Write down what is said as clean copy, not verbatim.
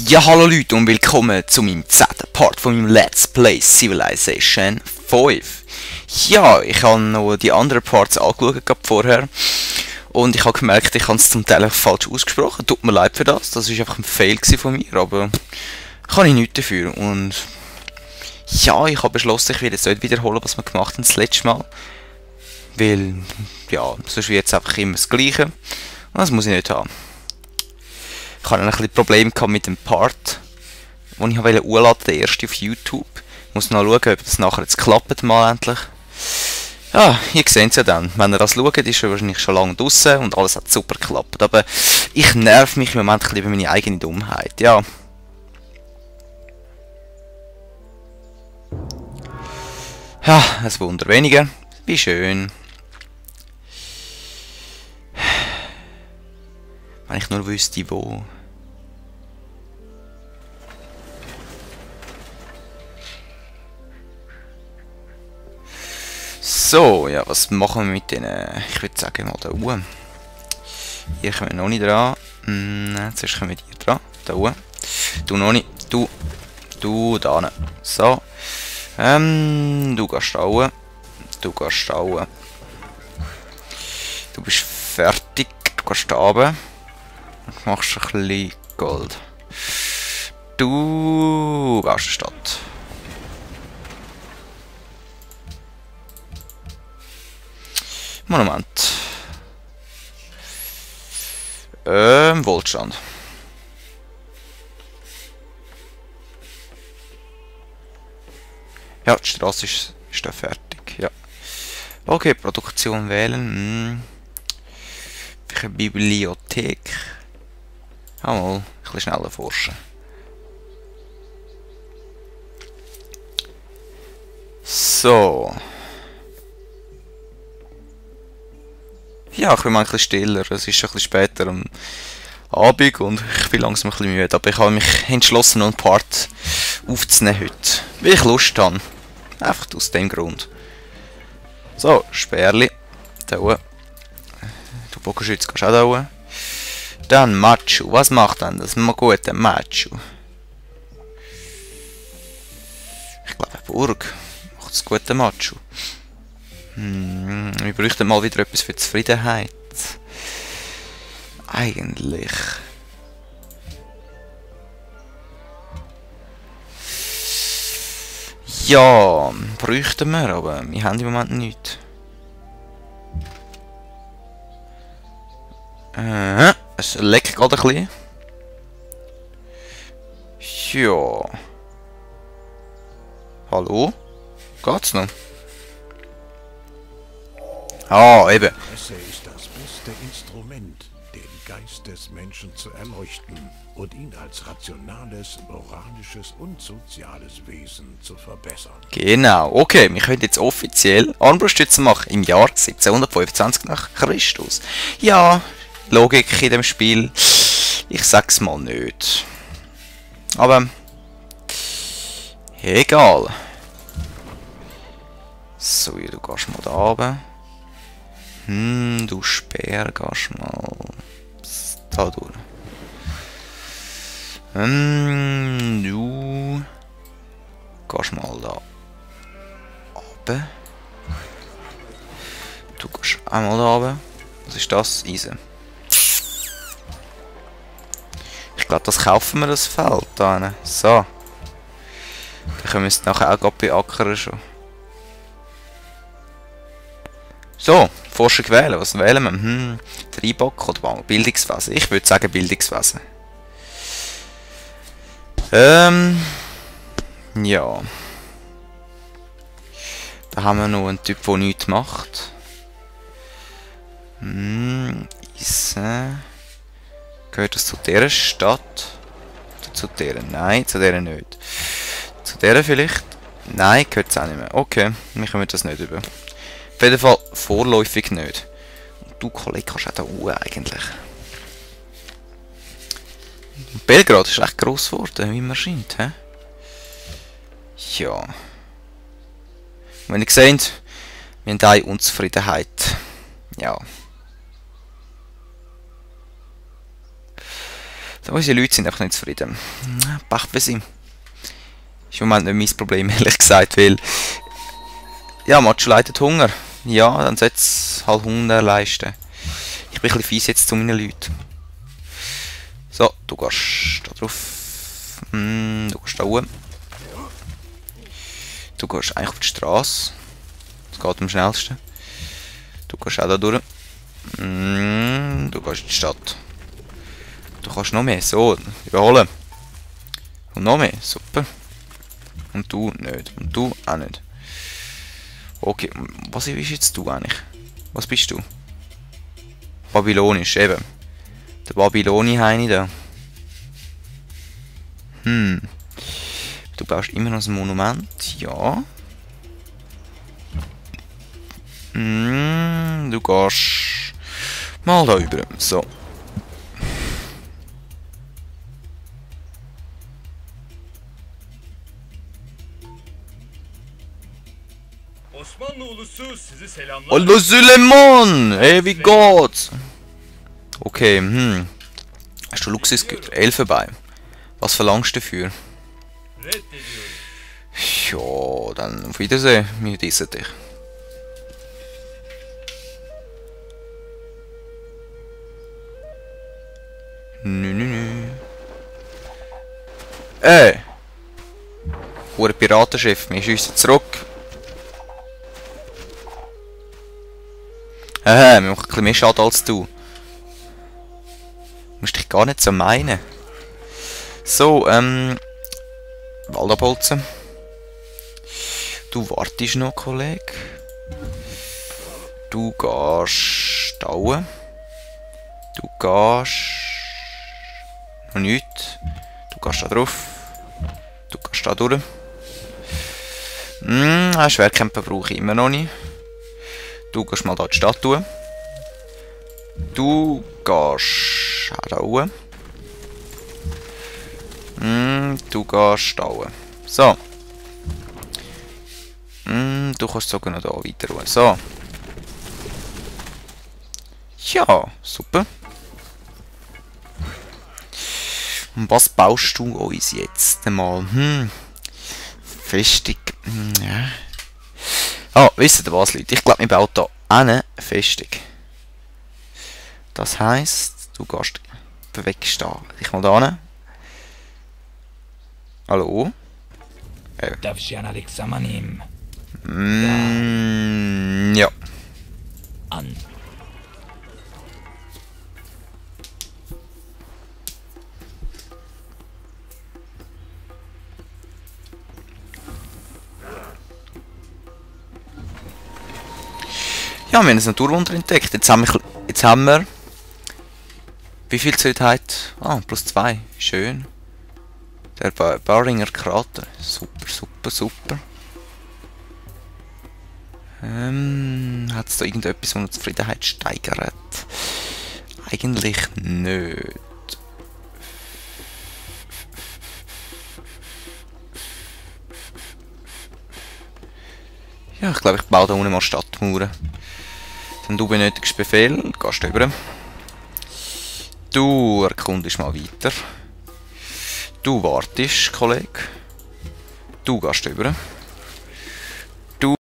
Ja, hallo Leute und willkommen zu meinem 10. Part von meinem Let's Play Civilization 5. Ja, ich habe noch die anderen Parts angeschaut vorher und ich habe gemerkt, ich habe es zum Teil falsch ausgesprochen. Tut mir leid für das, das war einfach ein Fail von mir, aber kann ich nichts dafür. Und ja, ich habe beschlossen, ich will jetzt nicht wiederholen, was wir gemacht haben das letzte Mal. Weil, ja, sonst wird es einfach immer das Gleiche und das muss ich nicht haben. Ich hatte ein bisschen Probleme mit dem Part, den ich hochladen wollte, der erste auf YouTube. Ich muss noch schauen, ob das nachher jetzt klappt, mal endlich. Ja, ihr seht es ja dann. Wenn ihr das schaut, ist er wahrscheinlich schon lange draussen und alles hat super geklappt. Aber ich nerv mich im Moment ein bisschen über meine eigene Dummheit, ja. Ja, ein Wunder weniger. Wie schön. Wenn ich nur wüsste, wo. So, ja, was machen wir mit denen? Ich würde sagen, mal da oben. Hier kommen wir noch nicht dran. Zuerst kommen wir hier dran. Da oben. Du noch nicht. Du da hin. So. Du gehst da oben. Du gehst da oben. Du bist fertig. Du gehst da runter. Und machst ein bisschen Gold. Du gehst in die Stadt. Monument. Wohlstand. Ja, die Straße ist da fertig. Ja. Okay, Produktion wählen. Welche Bibliothek? Mal ein bisschen schneller forschen. So. Ja, ich bin mal ein bisschen stiller. Es ist schon ein bisschen später am Abend und ich bin langsam ein bisschen müde. Aber ich habe mich entschlossen, noch einen Part aufzunehmen heute. Weil ich Lust habe. Einfach aus dem Grund. So, Sperrli. Da oben. Du Bogenschütz gehst auch da oben. Dann Machu. Was macht denn das gute Machu? Ich glaube, Burg macht das gute Machu. Wir bräuchten mal wieder etwas für Zufriedenheit. Eigentlich. Ja, bräuchten wir, aber wir haben im Moment nichts. Es leckt gerade ein bisschen. Ja. Hallo? Geht's noch? Ah, eben. Presse ist das beste Instrument, den Geist des Menschen zu erleuchten und ihn als rationales, moralisches und soziales Wesen zu verbessern. Genau, okay, wir können jetzt offiziell Armbruststützen machen im Jahr 1725 nach Christus. Ja, Logik in dem Spiel, ich sag's mal nicht. Aber, egal. So, du gehst mal da runter. Du Speer, gehst mal da durch. Du gehst mal da runter. Du gehst einmal da runter. Was ist das? Eisen. Ich glaube, das kaufen wir, das Feld da hinten. So. Dann können wir es nachher auch beackern schon. So, Forschung wählen. Was wählen wir? Dreibock oder Bildungswesen? Ich würde sagen Bildungswesen. Ja. Da haben wir noch einen Typ, der nichts macht. Gehört das zu dieser Stadt? Oder zu dieser? Nein, zu dieser nicht. Zu dieser vielleicht? Nein, gehört es auch nicht mehr. Okay, wir kommen das nicht über. Auf jeden Fall vorläufig nicht. Und du, Kollege, kannst auch da oben eigentlich. Belgrad ist echt gross geworden, wie man scheint. He? Ja. Und wenn ihr seht, wir haben eine Unzufriedenheit. Ja. Unsere Leute sind einfach nicht zufrieden. Pech für sie. Ist im Moment nicht mein Problem, ehrlich gesagt, weil... Ja, Macho leidet Hunger. Ja, dann sollte es halt Hunger leisten. Ich bin ein bisschen fies jetzt zu meinen Leuten. So, du gehst da drauf. Du gehst da oben. Du gehst eigentlich auf die Straße. Das geht am schnellsten. Du gehst auch da durch. Du gehst in die Stadt. Du kannst noch mehr. So, überholen. Und noch mehr. Super. Und du nicht. Und du auch nicht. Okay, was bist jetzt du eigentlich? Was bist du? Babylonisch, eben. Der Babyloni-Heini da. Du baust immer noch ein Monument, ja. Du gehst mal da über. So. Hallo Suleiman! Hey, wie geht's? Okay, Hast du Luxusgüter? Elfenbein. Was verlangst du dafür? Ja, dann auf Wiedersehen. Wir dissen dich. Nö. Hure Piratenschiff, wir schiessen zurück. Wir machen ein bisschen mehr Schaden als du. Du musst dich gar nicht so meinen. So, Waldabholzen. Du wartest noch, Kollege. Du gehst da oben. Du gehst... noch nichts. Du gehst da drauf. Du gehst da durch. Schwerkämpfer brauche ich immer noch nicht. Du gehst mal da in die Stadt tun. Du gehst auch da oben. Du gehst da oben. So. Du kannst sogar noch da weiter ruhen. So. Ja, super. Und was baust du uns jetzt einmal? Festung. Ja. Ah, wisst ihr was, Leute? Ich glaube, wir bauen hier eine Festung. Das heisst, du gehst bewegst da. Ich mal da hin. Hallo? Darf ich einen Alexander nehmen? Ja. An. Ja, wir haben ein Naturwunder entdeckt. Jetzt haben wir... Wie viel Zeit hat? Ah, +2. Schön. Der Barringer Krater. Super, super, super. Hat es da irgendetwas, das die Zufriedenheit steigert? Eigentlich nicht. Ja, ich glaube, ich baue da unten mal Stadtmauern. Denn du benötigst Befehl, gehst rüber. Du erkundest mal weiter. Du wartest, Kollege. Du gehst rüber.